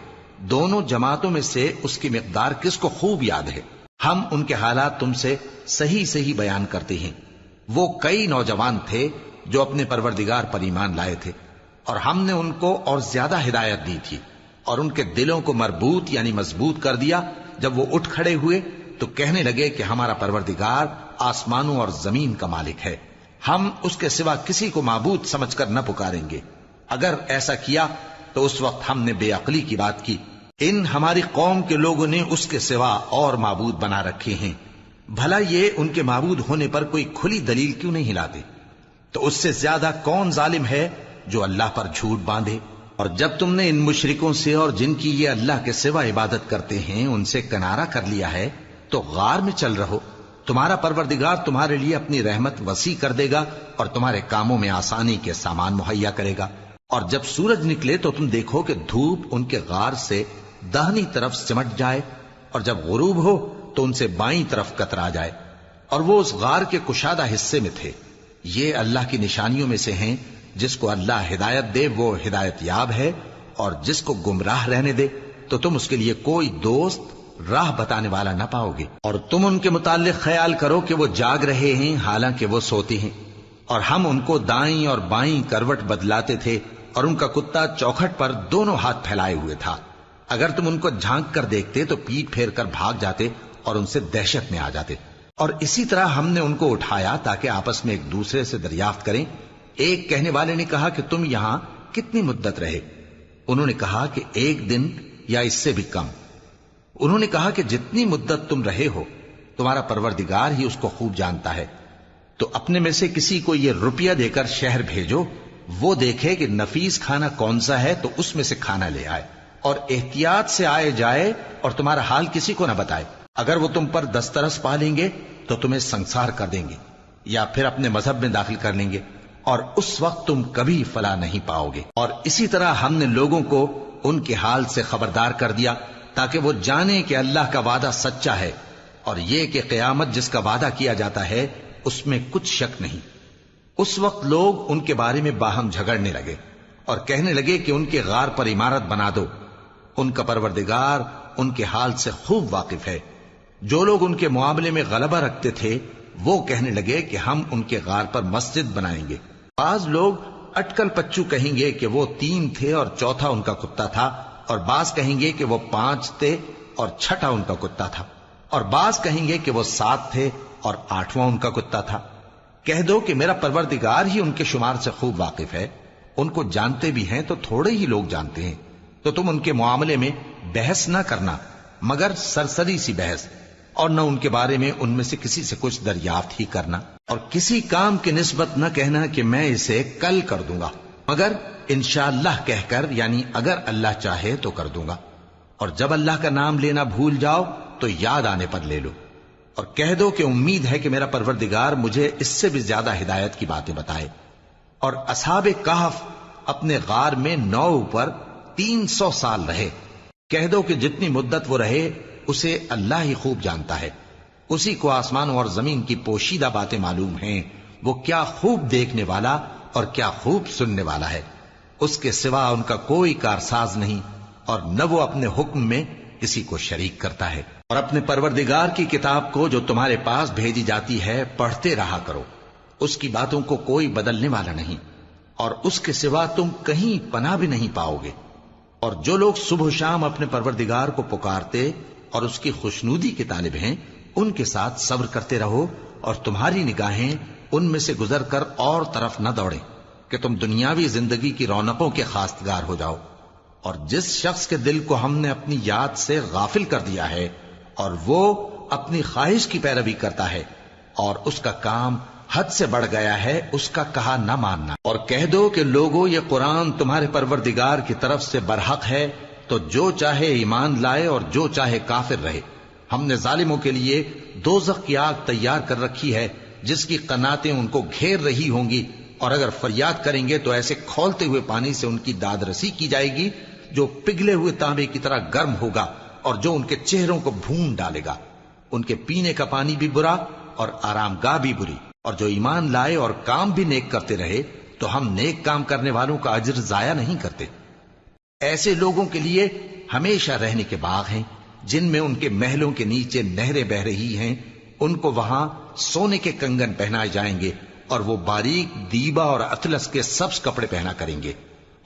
دونوں جماعتوں میں سے اس کی مقدار کس کو خوب یاد ہے۔ ہم ان کے حالات تم سے صحیح صحیح بیان کرتے ہیں۔ وہ کئی نوجوان تھے جو اپنے پروردگار پر ایمان لائے تھے، اور ہم نے ان کو اور زیادہ ہدایت دی تھی، اور ان کے دلوں کو مربوط یعنی مضبوط کر دیا۔ جب وہ اٹھ کھڑے ہوئے تو کہنے لگے کہ ہمارا پروردگار آسمانوں اور زمین کا مالک ہے، ہم اس کے سوا کسی کو معبود سمجھ کر نہ پکاریں گے۔ اگر ایسا کیا تو اس وقت ہم نے بے عقلی کی بات کی۔ ان ہماری قوم کے لوگوں نے اس کے سوا اور معبود بنا رکھے ہیں، بھلا یہ ان کے معبود ہونے پر کوئی کھلی دلیل کیوں نہیں لاتے؟ تو اس سے زیادہ کون ظالم ہے جو اللہ پر جھوٹ باندھے؟ اور جب تم نے ان مشرکوں سے اور جن کی یہ اللہ کے سوا عبادت کرتے ہیں ان سے کنارہ کر لیا ہے تو غار میں چل رہو، تمہارا پروردگار تمہارے لیے اپنی رحمت وسیع کر دے گا اور تمہارے کاموں میں آسانی کے سامان مہیا کرے گا۔ اور جب سورج نکلے تو تم دیکھو کہ دھوپ ان کے غار سے داہنی طرف سمٹ جائے، اور جب غروب ہو تو ان سے بائیں طرف کترا جائے، اور وہ اس غار کے کشادہ حصے میں تھے۔ یہ اللہ کی نشانیوں میں سے ہیں، جس کو اللہ ہدایت دے وہ ہدایت یاب ہے، اور جس کو گمراہ رہنے دے تو تم اس کے لیے کوئی دوست راہ بتانے والا نہ پاؤ گے۔ اور تم ان کے متعلق خیال کرو کہ وہ جاگ رہے ہیں حالانکہ وہ سوتے ہیں، اور ہم ان کو دائیں اور بائیں کروٹ بدلاتے تھے، اور ان کا کتا چوکھٹ پر دونوں ہاتھ پھیلائے ہوئے تھا۔ اگر تم ان کو جھانک کر دیکھتے تو پیٹ پھیر کر بھاگ جاتے اور ان سے دہشت میں آ جاتے۔ اور اسی طرح ہم نے ان کو اٹھایا تاکہ آپس میں ایک دوسرے سے دریافت کریں۔ ایک کہنے والے نے کہا کہ تم یہاں کتنی مدت رہے؟ انہوں نے کہا کہ 1 دن یا اس سے بھی کم۔ انہوں نے کہا کہ جتنی مدت تم رہے ہو تمہارا پروردگار ہی اس کو خوب جانتا ہے، تو اپنے میں سے کسی کو یہ روپیہ دے کر شہر بھیجو، وہ دیکھے کہ نفیس کھانا کون سا ہے تو اس میں سے کھانا لے آئے، اور احتیاط سے آئے جائے اور تمہارا حال کسی کو نہ بتائے۔ اگر وہ تم پر دسترس پا لیں گے تو تمہیں سنسار کر دیں گے یا پھر اپنے مذہب میں داخل کر لیں گے، اور اس وقت تم کبھی فلاح نہیں پاؤ گے۔ اور اسی طرح ہم نے لوگوں کو ان کے حال سے خبردار کر دیا تاکہ وہ جانیں کہ اللہ کا وعدہ سچا ہے، اور یہ کہ قیامت جس کا وعدہ کیا جاتا ہے اس میں کچھ شک نہیں۔ اس وقت لوگ ان کے بارے میں باہم جھگڑنے لگے اور کہنے لگے کہ ان کے غار پر عمارت بنا دو۔ ان کا پروردگار ان کے حال سے خوب واقف ہے۔ جو لوگ ان کے معاملے میں غلبہ رکھتے تھے وہ کہنے لگے کہ ہم ان کے غار پر مسجد بنائیں گے۔ بعض لوگ اٹکل پچو کہیں گے کہ وہ 3 تھے اور چوتھا ان کا کتا تھا، اور بعض کہیں گے کہ وہ 5 تھے اور چھٹا ان کا کتا تھا، اور بعض کہیں گے کہ وہ 7 تھے اور 8واں ان کا کتا تھا۔ کہہ دو کہ میرا پروردگار ہی ان کے شمار سے خوب واقف ہے، ان کو جانتے بھی ہیں تو تھوڑے ہی لوگ جانتے ہیں۔ تو تم ان کے معاملے میں بحث نہ کرنا مگر سرسری سی بحث، اور نہ ان کے بارے میں ان میں سے کسی سے کچھ دریافت ہی کرنا، اور کسی کام کی نسبت نہ کہنا کہ میں اسے کل کر دوں گا، مگر انشاءاللہ کہہ کر، یعنی اگر اللہ چاہے تو کر دوں گا۔ اور جب اللہ کا نام لینا بھول جاؤ تو یاد آنے پر لے لو، اور کہہ دو کہ امید ہے کہ میرا پروردگار مجھے اس سے بھی زیادہ ہدایت کی باتیں بتائے۔ اور اصحاب کہف اپنے غار میں 9 پر 300 سال رہے۔ کہہ دو کہ جتنی مدت وہ رہے اسے اللہ ہی خوب جانتا ہے، اسی کو آسمانوں اور زمین کی پوشیدہ باتیں معلوم ہیں، وہ کیا خوب دیکھنے والا اور کیا خوب سننے والا ہے۔ اس کے سوا ان کا کوئی کارساز نہیں، اور نہ وہ اپنے حکم میں کسی کو شریک کرتا ہے۔ اور اپنے پروردگار کی کتاب کو جو تمہارے پاس بھیجی جاتی ہے پڑھتے رہا کرو، اس کی باتوں کو کوئی بدلنے والا نہیں، اور اس کے سوا تم کہیں پناہ بھی نہیں پاؤ گے۔ اور جو لوگ صبح و شام اپنے پروردگار کو پکارتے اور اس کی خوشنودی کے طالب ہیں، ان کے ساتھ صبر کرتے رہو، اور تمہاری نگاہیں ان میں سے گزر کر اور طرف نہ دوڑیں کہ تم دنیاوی زندگی کی رونقوں کے خواستگار ہو جاؤ۔ اور جس شخص کے دل کو ہم نے اپنی یاد سے غافل کر دیا ہے اور وہ اپنی خواہش کی پیروی کرتا ہے اور اس کا کام حد سے بڑھ گیا ہے، اس کا کہا نہ ماننا۔ اور کہہ دو کہ لوگوں یہ قرآن تمہارے پروردگار کی طرف سے برحق ہے، تو جو چاہے ایمان لائے اور جو چاہے کافر رہے۔ ہم نے ظالموں کے لیے دوزخ کی آگ تیار کر رکھی ہے جس کی قناتیں ان کو گھیر رہی ہوں گی، اور اگر فریاد کریں گے تو ایسے کھولتے ہوئے پانی سے ان کی داد رسی کی جائے گی جو پگھلے ہوئے تانبے کی طرح گرم ہوگا، اور جو ان کے چہروں کو بھون ڈالے گا۔ ان کے پینے کا پانی بھی برا اور آرام گاہ بھی بری۔ اور جو ایمان لائے اور کام بھی نیک کرتے رہے تو ہم نیک کام کرنے والوں کا اجر ضائع نہیں کرتے۔ ایسے لوگوں کے لیے ہمیشہ رہنے کے باغ ہیں جن میں ان کے محلوں کے نیچے نہریں بہ رہی ہیں، ان کو وہاں سونے کے کنگن پہنائے جائیں گے، اور وہ باریک دیبا اور اطلس کے سبز کپڑے پہنا کریں گے،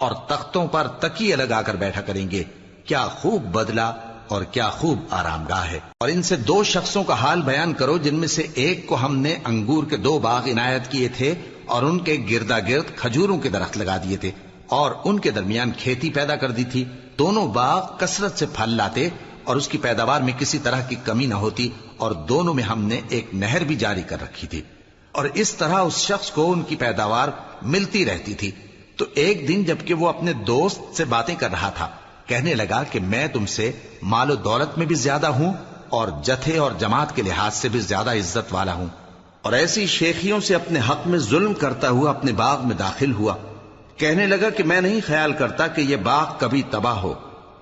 اور تختوں پر تکیے لگا کر بیٹھا کریں گے۔ کیا خوب بدلہ اور کیا خوب آرام گاہ ہے۔ اور ان سے 2 شخصوں کا حال بیان کرو جن میں سے ایک کو ہم نے انگور کے 2 باغ عنایت کیے تھے اور ان کے گردا گرد کھجوروں کے درخت لگا دیے تھے اور ان کے درمیان کھیتی پیدا کر دی تھی۔ دونوں باغ کثرت سے پھل لاتے اور اس کی پیداوار میں کسی طرح کی کمی نہ ہوتی، اور دونوں میں ہم نے ایک نہر بھی جاری کر رکھی تھی، اور اس طرح اس شخص کو ان کی پیداوار ملتی رہتی تھی۔ تو ایک دن جبکہ وہ اپنے دوست سے باتیں کر رہا تھا، کہنے لگا کہ میں تم سے مال و دولت میں بھی زیادہ ہوں اور جتھے اور جماعت کے لحاظ سے بھی زیادہ عزت والا ہوں، اور ایسی شیخیوں سے اپنے حق میں ظلم کرتا ہوا اپنے باغ میں داخل ہوا۔ کہنے لگا کہ میں نہیں خیال کرتا کہ یہ باغ کبھی تباہ ہو،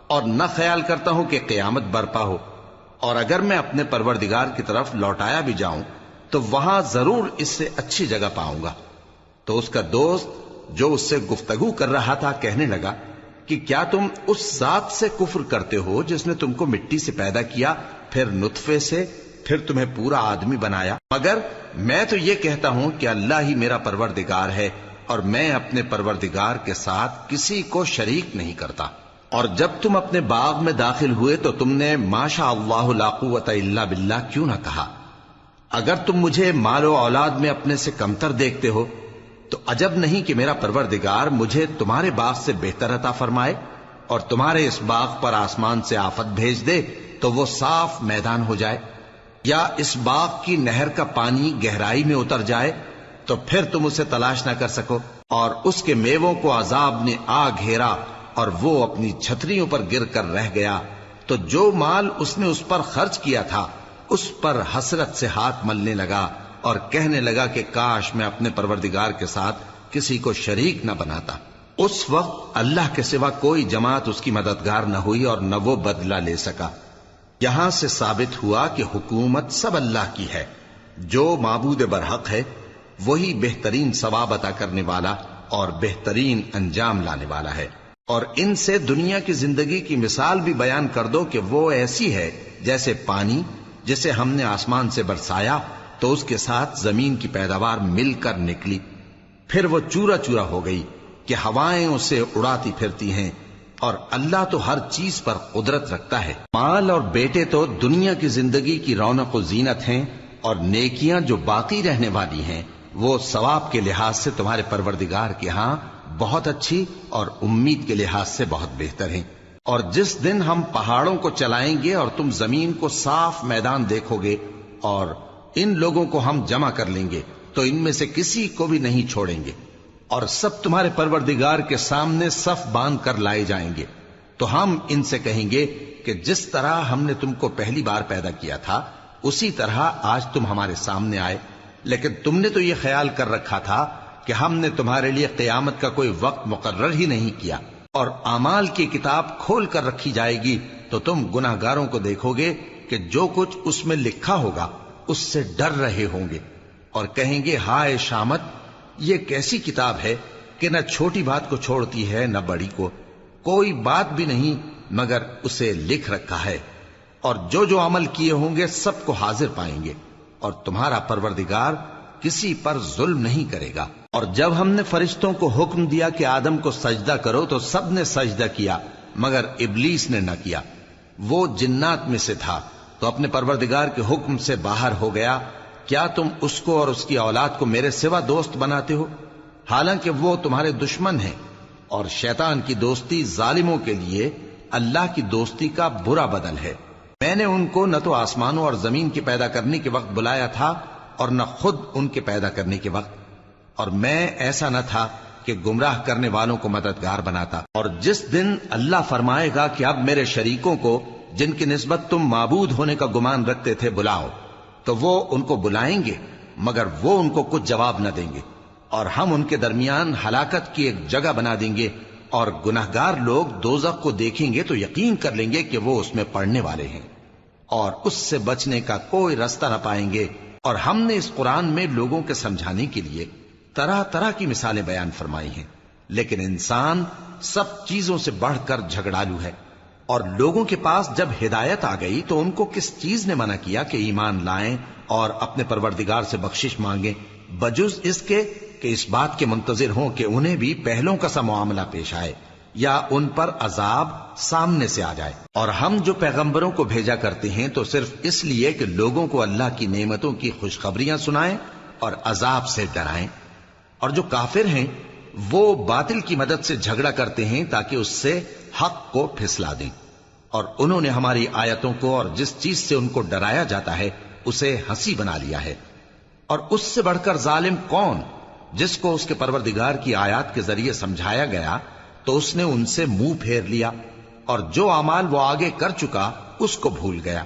اور نہ خیال کرتا ہوں کہ قیامت برپا ہو، اور اگر میں اپنے پروردگار کی طرف لوٹایا بھی جاؤں تو وہاں ضرور اس سے اچھی جگہ پاؤں گا۔ تو اس کا دوست جو اس سے گفتگو کر رہا تھا کہنے لگا کہ کیا تم اس ذات سے کفر کرتے ہو جس نے تم کو مٹی سے پیدا کیا، پھر نطفے سے، پھر تمہیں پورا آدمی بنایا؟ مگر میں تو یہ کہتا ہوں کہ اللہ ہی میرا پروردگار ہے، اور میں اپنے پروردگار کے ساتھ کسی کو شریک نہیں کرتا۔ اور جب تم اپنے باغ میں داخل ہوئے تو تم نے ما شاء اللہ لا قوت الا باللہ کیوں نہ کہا؟ اگر تم مجھے مال و اولاد میں اپنے سے کمتر دیکھتے ہو تو عجب نہیں کہ میرا پروردگار مجھے تمہارے باغ سے بہتر عطا فرمائے۔ اور تمہارے اس باغ پر آسمان سے آفت بھیج دے تو وہ صاف میدان ہو جائے، یا اس باغ کی نہر کا پانی گہرائی میں اتر جائے تو پھر تم اسے تلاش نہ کر سکو، اور اس کے میووں کو عذاب نے آ گھیرا اور وہ اپنی چھتریوں پر گر کر رہ گیا، تو جو مال اس نے اس پر خرچ کیا تھا اس پر حسرت سے ہاتھ ملنے لگا اور کہنے لگا کہ کاش میں اپنے پروردگار کے ساتھ کسی کو شریک نہ بناتا۔ اس وقت اللہ کے سوا کوئی جماعت اس کی مددگار نہ ہوئی اور نہ وہ بدلہ لے سکا۔ یہاں سے ثابت ہوا کہ حکومت سب اللہ کی ہے، جو معبود برحق ہے وہی بہترین ثواب عطا کرنے والا اور بہترین انجام لانے والا ہے۔ اور ان سے دنیا کی زندگی کی مثال بھی بیان کر دو کہ وہ ایسی ہے جیسے پانی جسے ہم نے آسمان سے برسایا تو اس کے ساتھ زمین کی پیداوار مل کر نکلی، پھر وہ چورا چورا ہو گئی کہ ہوائیں اسے اڑاتی پھرتی ہیں، اور اللہ تو ہر چیز پر قدرت رکھتا ہے۔ مال اور بیٹے تو دنیا کی زندگی کی رونق و زینت ہیں، اور نیکیاں جو باقی رہنے والی ہیں وہ ثواب کے لحاظ سے تمہارے پروردگار کے ہاں بہت اچھی اور امید کے لحاظ سے بہت بہتر ہیں۔ اور جس دن ہم پہاڑوں کو چلائیں گے اور تم زمین کو صاف میدان دیکھو گے اور ان لوگوں کو ہم جمع کر لیں گے تو ان میں سے کسی کو بھی نہیں چھوڑیں گے، اور سب تمہارے پروردگار کے سامنے صف باندھ کر لائے جائیں گے، تو ہم ان سے کہیں گے کہ جس طرح ہم نے تم کو پہلی بار پیدا کیا تھا اسی طرح آج تم ہمارے سامنے آئے، لیکن تم نے تو یہ خیال کر رکھا تھا کہ ہم نے تمہارے لیے قیامت کا کوئی وقت مقرر ہی نہیں کیا، اور اعمال کی کتاب کھول کر رکھی جائے گی تو تم گناہگاروں کو دیکھو گے کہ جو کچھ اس میں لکھا ہوگا اس سے ڈر رہے ہوں گے، اور کہیں گے ہائے شامت، یہ کیسی کتاب ہے کہ نہ چھوٹی بات کو چھوڑتی ہے نہ بڑی کو، کوئی بات بھی نہیں مگر اسے لکھ رکھا ہے، اور جو جو عمل کیے ہوں گے سب کو حاضر پائیں گے، اور تمہارا پروردگار کسی پر ظلم نہیں کرے گا۔ اور جب ہم نے فرشتوں کو حکم دیا کہ آدم کو سجدہ کرو تو سب نے سجدہ کیا مگر ابلیس نے نہ کیا، وہ جنات میں سے تھا تو اپنے پروردگار کے حکم سے باہر ہو گیا۔ کیا تم اس کو اور اس کی اولاد کو میرے سوا دوست بناتے ہو، حالانکہ وہ تمہارے دشمن ہیں، اور شیطان کی دوستی ظالموں کے لیے اللہ کی دوستی کا برا بدل ہے۔ میں نے ان کو نہ تو آسمانوں اور زمین کے پیدا کرنے کے وقت بلایا تھا اور نہ خود ان کے پیدا کرنے کے وقت، اور میں ایسا نہ تھا کہ گمراہ کرنے والوں کو مددگار بناتا۔ اور جس دن اللہ فرمائے گا کہ اب میرے شریکوں کو جن کی نسبت تم معبود ہونے کا گمان رکھتے تھے بلاؤ، تو وہ ان کو بلائیں گے مگر وہ ان کو کچھ جواب نہ دیں گے، اور ہم ان کے درمیان ہلاکت کی ایک جگہ بنا دیں گے، اور گناہگار لوگ دوزخ کو دیکھیں گے تو یقین کر لیں گے کہ وہ اس میں پڑنے والے ہیں، اور اس سے بچنے کا کوئی راستہ نہ پائیں گے۔ اور ہم نے اس قرآن میں لوگوں کے سمجھانے کے لیے طرح طرح کی مثالیں بیان فرمائی ہیں، لیکن انسان سب چیزوں سے بڑھ کر جھگڑالو ہے، اور لوگوں کے پاس جب ہدایت آ گئی تو ان کو کس چیز نے منع کیا کہ ایمان لائیں اور اپنے پروردگار سے بخشش مانگیں، بجز اس کے کہ اس بات کے منتظر ہوں کہ انہیں بھی پہلوں کا سا معاملہ پیش آئے یا ان پر عذاب سامنے سے آ جائے۔ اور ہم جو پیغمبروں کو بھیجا کرتے ہیں تو صرف اس لیے کہ لوگوں کو اللہ کی نعمتوں کی خوشخبریاں سنائیں اور عذاب سے ڈرائیں، اور جو کافر ہیں وہ باطل کی مدد سے جھگڑا کرتے ہیں تاکہ اس سے حق کو پھسلا دیں، اور انہوں نے ہماری آیتوں کو اور جس چیز سے ان کو ڈرایا جاتا ہے اسے ہنسی بنا لیا ہے۔ اور اس سے بڑھ کر ظالم کون، جس کو اس کے پروردگار کی آیات کے ذریعے سمجھایا گیا تو اس نے ان سے منہ پھیر لیا، اور جو اعمال وہ آگے کر چکا اس کو بھول گیا۔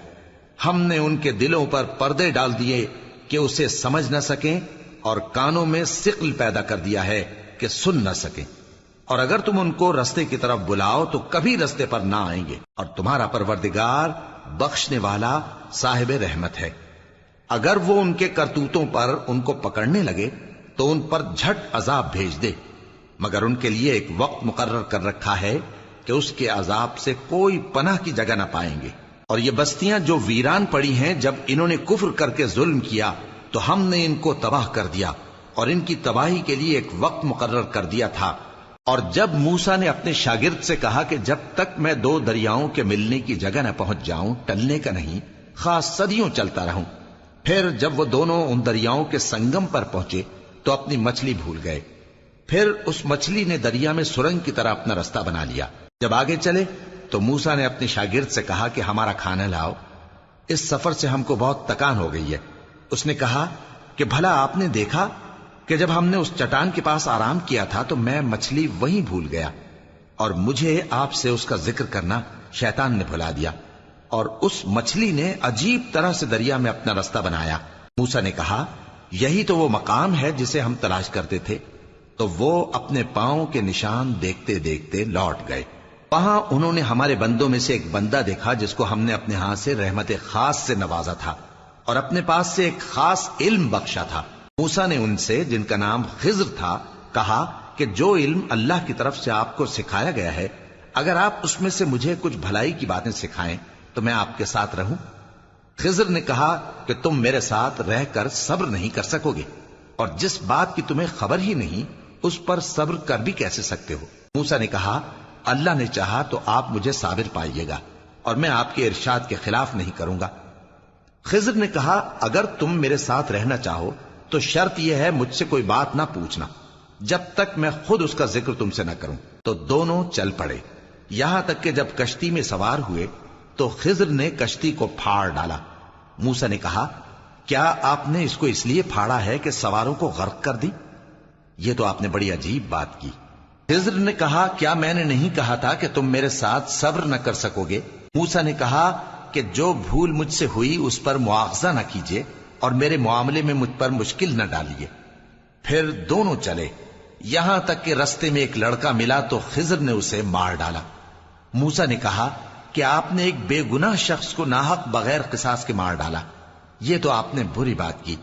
ہم نے ان کے دلوں پر پردے ڈال دیے کہ اسے سمجھ نہ سکیں، اور کانوں میں ثقل پیدا کر دیا ہے کہ سن نہ سکیں، اور اگر تم ان کو رستے کی طرف بلاؤ تو کبھی رستے پر نہ آئیں گے، اور تمہارا پروردگار بخشنے والا صاحب رحمت ہے۔ اگر وہ ان کے کرتوتوں پر ان کو پکڑنے لگے تو ان پر جھٹ عذاب بھیج دے، مگر ان کے لیے ایک وقت مقرر کر رکھا ہے کہ اس کے عذاب سے کوئی پناہ کی جگہ نہ پائیں گے۔ اور یہ بستیاں جو ویران پڑی ہیں، جب انہوں نے کفر کر کے ظلم کیا تو ہم نے ان کو تباہ کر دیا، اور ان کی تباہی کے لیے ایک وقت مقرر کر دیا تھا۔ اور جب موسیٰ نے اپنے شاگرد سے کہا کہ جب تک میں دو دریاؤں کے ملنے کی جگہ نہ پہنچ جاؤں ٹلنے کا نہیں، خاص صدیوں چلتا رہوں، پھر جب وہ دونوں ان دریاؤں کے سنگم پر پہنچے تو اپنی مچھلی بھول گئے، پھر اس مچھلی نے دریا میں سرنگ کی طرح اپنا رستہ بنا لیا، جب آگے چلے تو موسیٰ نے اپنے شاگرد سے کہا کہ ہمارا کھانا لاؤ، اس سفر سے ہم کو بہت تکان ہو گئی ہے۔ اس نے کہا کہ بھلا آپ نے دیکھا کہ جب ہم نے اس چٹان کے پاس آرام کیا تھا تو میں مچھلی وہیں بھول گیا، اور مجھے آپ سے اس کا ذکر کرنا شیطان نے بھلا دیا، اور اس مچھلی نے عجیب طرح سے دریا میں اپنا رستہ بنایا۔ موسیٰ نے کہا یہی تو وہ مقام ہے جسے ہم تلاش کرتے تھے۔ تو وہ اپنے پاؤں کے نشان دیکھتے دیکھتے لوٹ گئے۔ وہاں انہوں نے ہمارے بندوں میں سے ایک بندہ دیکھا جس کو ہم نے اپنے ہاں سے رحمت خاص سے نوازا تھا اور اپنے پاس سے ایک خاص علم بخشا تھا۔ موسیٰ نے ان سے، جن کا نام خضر تھا، کہا کہ جو علم اللہ کی طرف سے آپ کو سکھایا گیا ہے، اگر آپ اس میں سے مجھے کچھ بھلائی کی باتیں سکھائیں تو میں آپ کے ساتھ رہوں۔ خضر نے کہا کہ تم میرے ساتھ رہ کر صبر نہیں کر سکو گے، اور جس بات کی تمہیں خبر ہی نہیں اس پر صبر کر بھی کیسے سکتے ہو؟ موسیٰ نے کہا اللہ نے چاہا تو آپ مجھے صابر پائیے گا، اور میں آپ کے ارشاد کے خلاف نہیں کروں گا۔ خضر نے کہا اگر تم میرے ساتھ رہنا چاہو تو شرط یہ ہے مجھ سے کوئی بات نہ پوچھنا جب تک میں خود اس کا ذکر تم سے نہ کروں۔ تو دونوں چل پڑے، یہاں تک کہ جب کشتی میں سوار ہوئے تو خضر نے کشتی کو پھاڑ ڈالا۔ موسیٰ نے کہا کیا آپ نے اس کو اس لیے پھاڑا ہے کہ سواروں کو غرق کر دی؟ یہ تو آپ نے بڑی عجیب بات کی۔ خضر نے کہا کیا میں نے نہیں کہا تھا کہ تم میرے ساتھ صبر نہ کر سکو گے؟ موسیٰ نے کہا کہ جو بھول مجھ سے ہوئی اس پر مواخذہ نہ کیجیے اور میرے معاملے میں مجھ پر مشکل نہ ڈالیے۔ پھر دونوں چلے، یہاں تک کہ رستے میں ایک لڑکا ملا تو خضر نے اسے مار ڈالا۔ موسیٰ نے کہا کہ آپ نے ایک بے گناہ شخص کو ناحق بغیر قصاص کے مار ڈالا، یہ تو آپ نے بری بات کی۔